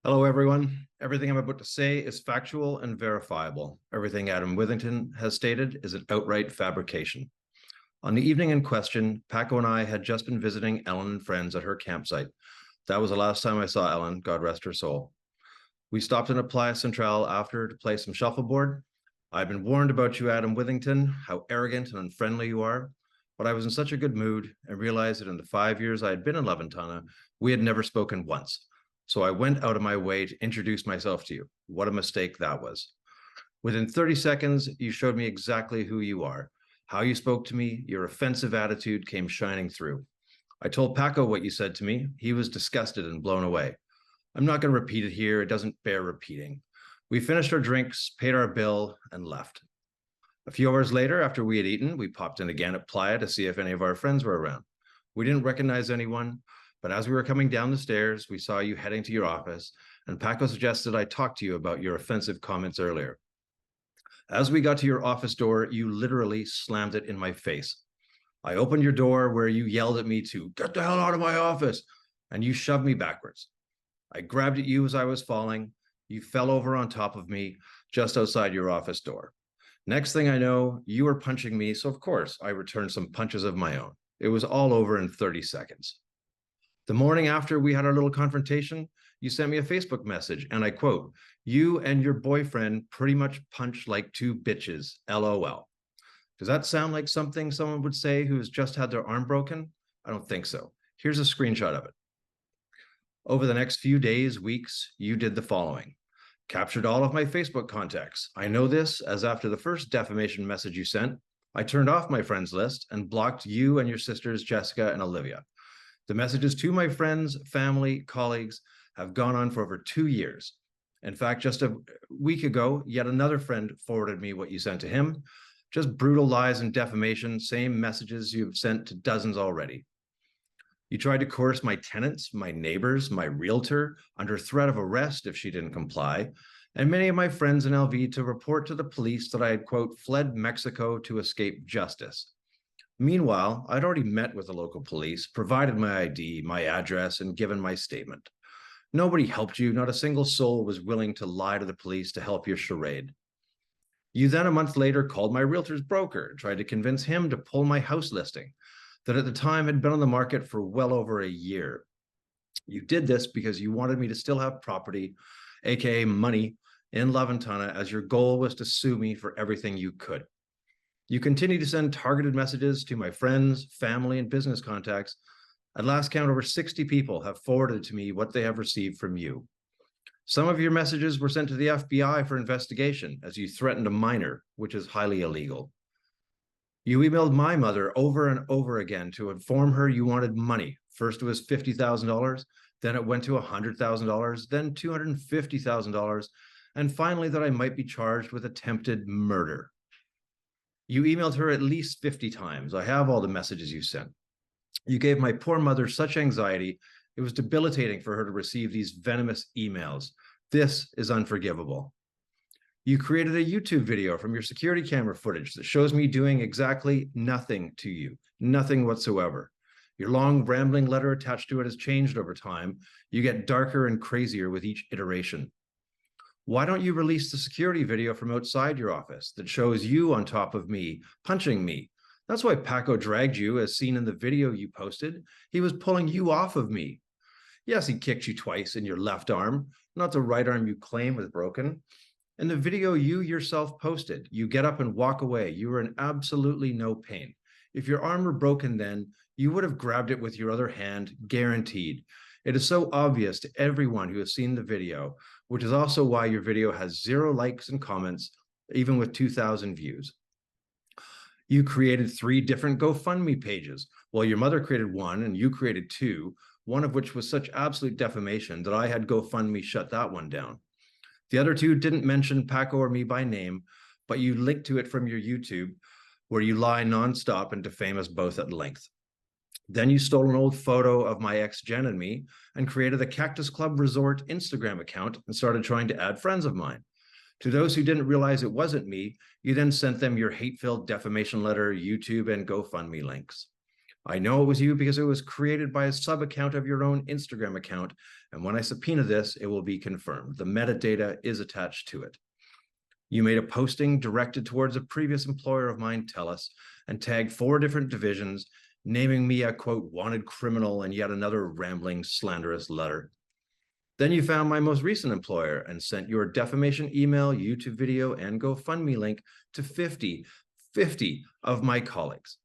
Hello, everyone. Everything I'm about to say is factual and verifiable. Everything Adam Withington has stated is an outright fabrication. On the evening in question, Paco and I had just been visiting Ellen and friends at her campsite. That was the last time I saw Ellen, God rest her soul. We stopped in a Playa Central after to play some shuffleboard. I've been warned about you, Adam Withington, how arrogant and unfriendly you are, but I was in such a good mood and realized that in the 5 years I had been in Levantana, we had never spoken once. So I went out of my way to introduce myself to you. What a mistake that was. Within 30 seconds, you showed me exactly who you are. How you spoke to me, your offensive attitude came shining through. I told Paco what you said to me. He was disgusted and blown away. I'm not going to repeat it here. It doesn't bear repeating. We finished our drinks, paid our bill, and left. A few hours later, after we had eaten, we popped in again at Playa to see if any of our friends were around. We didn't recognize anyone, but as we were coming down the stairs, we saw you heading to your office, and Paco suggested I talk to you about your offensive comments earlier. As we got to your office door, you literally slammed it in my face. I opened your door where you yelled at me to get the hell out of my office, and you shoved me backwards. I grabbed at you as I was falling. You fell over on top of me just outside your office door. Next thing I know, you were punching me, so of course I returned some punches of my own. It was all over in 30 seconds. The morning after we had our little confrontation, you sent me a Facebook message, and I quote, "You and your boyfriend pretty much punched like two bitches, LOL." Does that sound like something someone would say who has just had their arm broken? I don't think so. Here's a screenshot of it. Over the next few days, weeks, you did the following. Captured all of my Facebook contacts. I know this as after the first defamation message you sent, I turned off my friends list and blocked you and your sisters, Jessica and Olivia. The messages to my friends, family, colleagues have gone on for over 2 years. In fact, just a week ago, yet another friend forwarded me what you sent to him. Just brutal lies and defamation, same messages you've sent to dozens already. You tried to coerce my tenants, my neighbors, my realtor under threat of arrest if she didn't comply, and many of my friends in LV to report to the police that I had, quote, fled Mexico to escape justice. Meanwhile, I'd already met with the local police, provided my ID, my address, and given my statement. Nobody helped you. Not a single soul was willing to lie to the police to help your charade. You then, a month later, called my realtor's broker and tried to convince him to pull my house listing that at the time had been on the market for well over a year. You did this because you wanted me to still have property, aka money, in Levantana, as your goal was to sue me for everything you could. You continue to send targeted messages to my friends, family, and business contacts. At last count, over 60 people have forwarded to me what they have received from you. Some of your messages were sent to the FBI for investigation as you threatened a minor, which is highly illegal. You emailed my mother over and over again to inform her you wanted money. First it was $50,000, then it went to $100,000, then $250,000, and finally that I might be charged with attempted murder. You emailed her at least 50 times. I have all the messages you sent. You gave my poor mother such anxiety, it was debilitating for her to receive these venomous emails. This is unforgivable. You created a YouTube video from your security camera footage that shows me doing exactly nothing to you, nothing whatsoever. Your long rambling letter attached to it has changed over time. You get darker and crazier with each iteration. Why don't you release the security video from outside your office that shows you on top of me, punching me? That's why Paco dragged you, as seen in the video you posted. He was pulling you off of me. Yes, he kicked you twice in your left arm, not the right arm you claim was broken. In the video you yourself posted, you get up and walk away. You were in absolutely no pain. If your arm were broken then, you would have grabbed it with your other hand, guaranteed. It is so obvious to everyone who has seen the video, which is also why your video has 0 likes and comments, even with 2,000 views. You created 3 different GoFundMe pages, while your mother created 1 and you created 2, one of which was such absolute defamation that I had GoFundMe shut that one down. The other 2 didn't mention Paco or me by name, but you linked to it from your YouTube, where you lie nonstop and defame us both at length. Then you stole an old photo of my ex Jen and me and created a Cactus Club Resort Instagram account and started trying to add friends of mine. To those who didn't realize it wasn't me, you then sent them your hate-filled defamation letter, YouTube, and GoFundMe links. I know it was you because it was created by a sub-account of your own Instagram account, and when I subpoena this, it will be confirmed. The metadata is attached to it. You made a posting directed towards a previous employer of mine, TELUS, and tagged 4 different divisions, naming me a, quote, wanted criminal and yet another rambling, slanderous letter. Then you found my most recent employer and sent your defamation email, YouTube video, and GoFundMe link to 50 of my colleagues.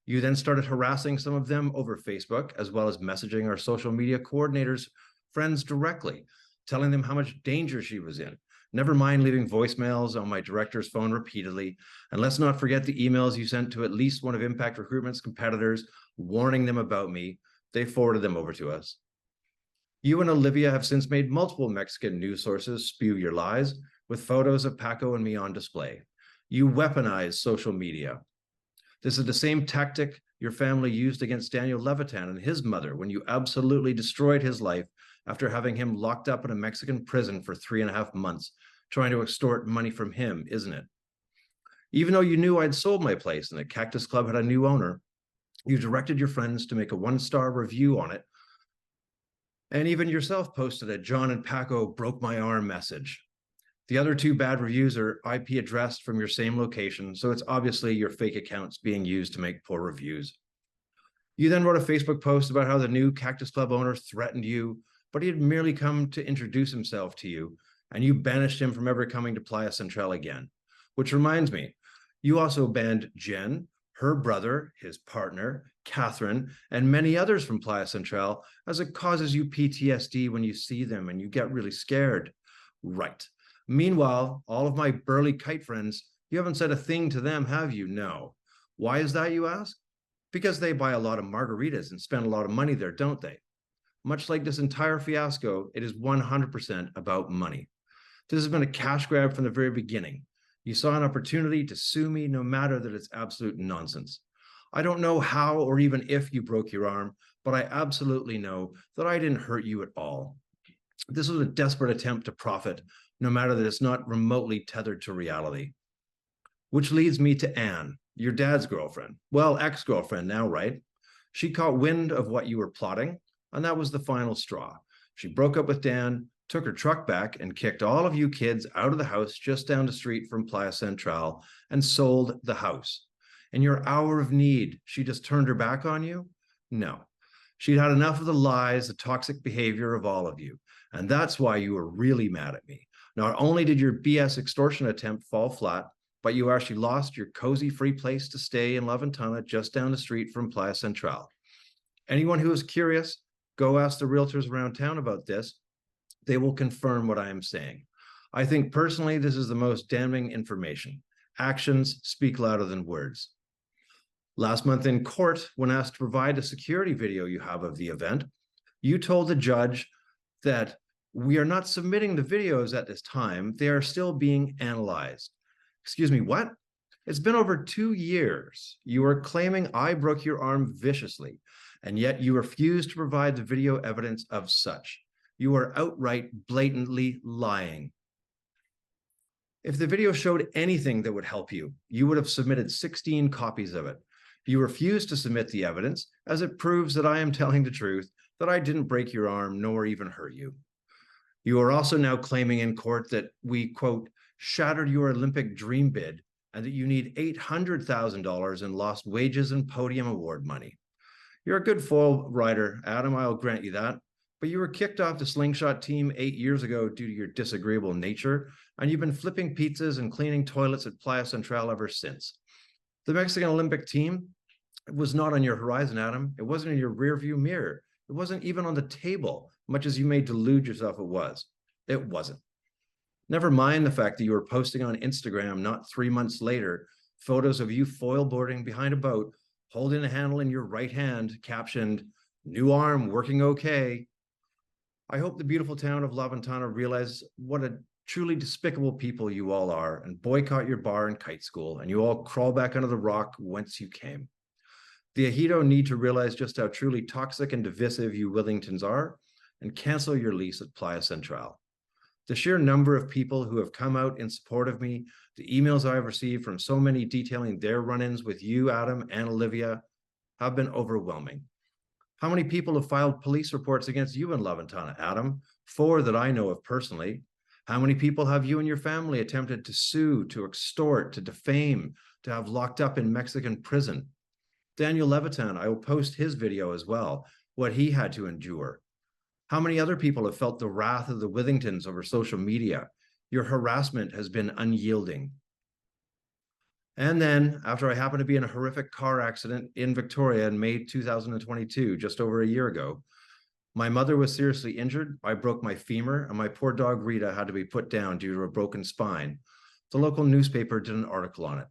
You then started harassing some of them over Facebook, as well as messaging our social media coordinators' friends directly, telling them how much danger she was in. Never mind leaving voicemails on my director's phone repeatedly. And let's not forget the emails you sent to at least one of Impact Recruitment's competitors, warning them about me. They forwarded them over to us. You and Olivia have since made multiple Mexican news sources spew your lies, with photos of Paco and me on display. You weaponize social media. This is the same tactic your family used against Daniel Levitan and his mother when you absolutely destroyed his life after having him locked up in a Mexican prison for 3.5 months, trying to extort money from him, isn't it? Even though you knew I'd sold my place and the Cactus Club had a new owner, you directed your friends to make a 1-star review on it, and even yourself posted a John and Paco broke my arm message. The other 2 bad reviews are IP addressed from your same location, so it's obviously your fake accounts being used to make poor reviews. You then wrote a Facebook post about how the new Cactus Club owner threatened you, but he had merely come to introduce himself to you, and you banished him from ever coming to Playa Central again. Which reminds me, you also banned Jen, her brother, his partner, Catherine, and many others from Playa Central, as it causes you PTSD when you see them and you get really scared. Right. Meanwhile, all of my burly kite friends, you haven't said a thing to them, have you? No. Why is that, you ask? Because they buy a lot of margaritas and spend a lot of money there, don't they? Much like this entire fiasco, it is 100% about money. This has been a cash grab from the very beginning. You saw an opportunity to sue me, no matter that it's absolute nonsense. I don't know how or even if you broke your arm, but I absolutely know that I didn't hurt you at all. This was a desperate attempt to profit, no matter that it's not remotely tethered to reality. Which leads me to Anne, your dad's girlfriend. Well, ex-girlfriend now, right? She caught wind of what you were plotting, and that was the final straw. She broke up with Dan, took her truck back, and kicked all of you kids out of the house just down the street from Playa Central and sold the house. In your hour of need, she just turned her back on you? No. She'd had enough of the lies, the toxic behavior of all of you, and that's why you were really mad at me. Not only did your BS extortion attempt fall flat, but you actually lost your cozy free place to stay in La Ventana just down the street from Playa Central. Anyone who is curious, go ask the realtors around town about this. They will confirm what I am saying. I think personally this is the most damning information. Actions speak louder than words. Last month in court, when asked to provide a security video you have of the event, you told the judge that we are not submitting the videos at this time. They are still being analyzed. Excuse me, what? It's been over 2 years. You are claiming I broke your arm viciously, and yet you refuse to provide the video evidence of such. You are outright, blatantly lying. If the video showed anything that would help you, you would have submitted 16 copies of it. You refuse to submit the evidence, as it proves that I am telling the truth, that I didn't break your arm nor even hurt you. You are also now claiming in court that we, quote, shattered your Olympic dream bid and that you need $800,000 in lost wages and podium award money. You're a good foil rider, Adam, I'll grant you that, but you were kicked off the slingshot team 8 years ago due to your disagreeable nature, and you've been flipping pizzas and cleaning toilets at Playa Central ever since. The Mexican Olympic team was not on your horizon, Adam. It wasn't in your rearview mirror. It wasn't even on the table, much as you may delude yourself it was. It wasn't. Never mind the fact that you were posting on Instagram not 3 months later photos of you foil boarding behind a boat, holding a handle in your right hand, captioned, "New arm, working okay." I hope the beautiful town of La Ventana realizes what a truly despicable people you all are and boycott your bar and kite school, and you all crawl back under the rock whence you came. The Ejido need to realize just how truly toxic and divisive you Withingtons are and cancel your lease at Playa Central. The sheer number of people who have come out in support of me, the emails I've received from so many detailing their run-ins with you, Adam, and Olivia, have been overwhelming. How many people have filed police reports against you in Withington, Adam? 4 that I know of personally. How many people have you and your family attempted to sue, to extort, to defame, to have locked up in Mexican prison? Daniel Levitan, I will post his video as well, what he had to endure. How many other people have felt the wrath of the Withingtons over social media? Your harassment has been unyielding. And then, after I happened to be in a horrific car accident in Victoria in May 2022, just over a year ago, my mother was seriously injured. I broke my femur, and my poor dog Rita had to be put down due to a broken spine. The local newspaper did an article on it.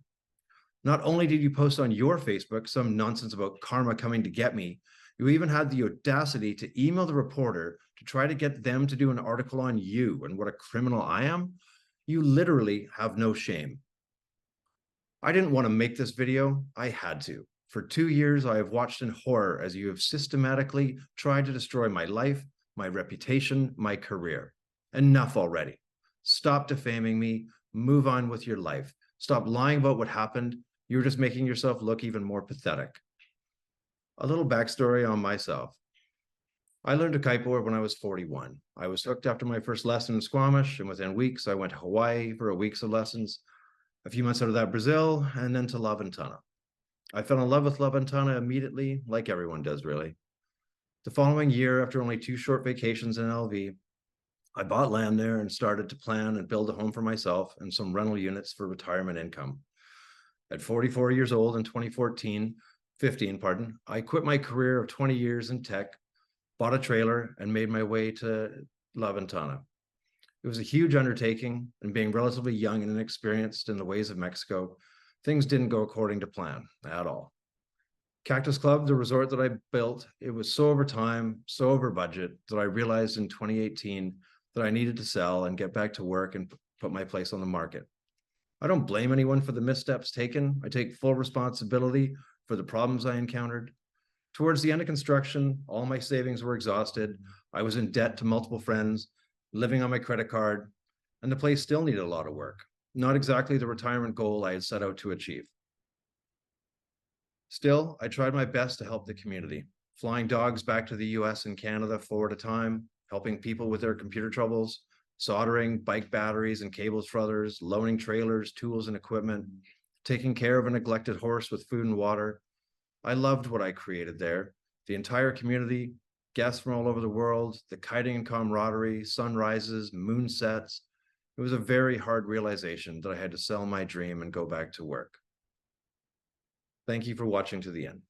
Not only did you post on your Facebook some nonsense about karma coming to get me, you even had the audacity to email the reporter to try to get them to do an article on you and what a criminal I am. You literally have no shame. I didn't want to make this video. I had to. For 2 years, I have watched in horror as you have systematically tried to destroy my life, my reputation, my career. Enough already. Stop defaming me. Move on with your life. Stop lying about what happened. You're just making yourself look even more pathetic. A little backstory on myself. I learned to kiteboard when I was 41. I was hooked after my first lesson in Squamish, and within weeks, I went to Hawaii for a week of lessons. A few months out of that, Brazil, and then to Withington. I fell in love with Withington immediately, like everyone does, really. The following year, after only 2 short vacations in LV, I bought land there and started to plan and build a home for myself and some rental units for retirement income. At 44 years old in 2015, I quit my career of 20 years in tech, bought a trailer, and made my way to Withington. It was a huge undertaking, and being relatively young and inexperienced in the ways of Mexico, things didn't go according to plan at all. Cactus Club, the resort that I built, it was so over time, so over budget, that I realized in 2018 that I needed to sell and get back to work and put my place on the market. I don't blame anyone for the missteps taken. I take full responsibility for the problems I encountered. Towards the end of construction, all my savings were exhausted. I was in debt to multiple friends, living on my credit card, and the place still needed a lot of work. Not exactly the retirement goal I had set out to achieve. Still, I tried my best to help the community, flying dogs back to the US and Canada 4 at a time, helping people with their computer troubles, soldering bike batteries and cables for others, loaning trailers, tools, and equipment, taking care of a neglected horse with food and water. I loved what I created there. The entire community, guests from all over the world, the kiting and camaraderie, sunrises, moonsets. It was a very hard realization that I had to sell my dream and go back to work. Thank you for watching to the end.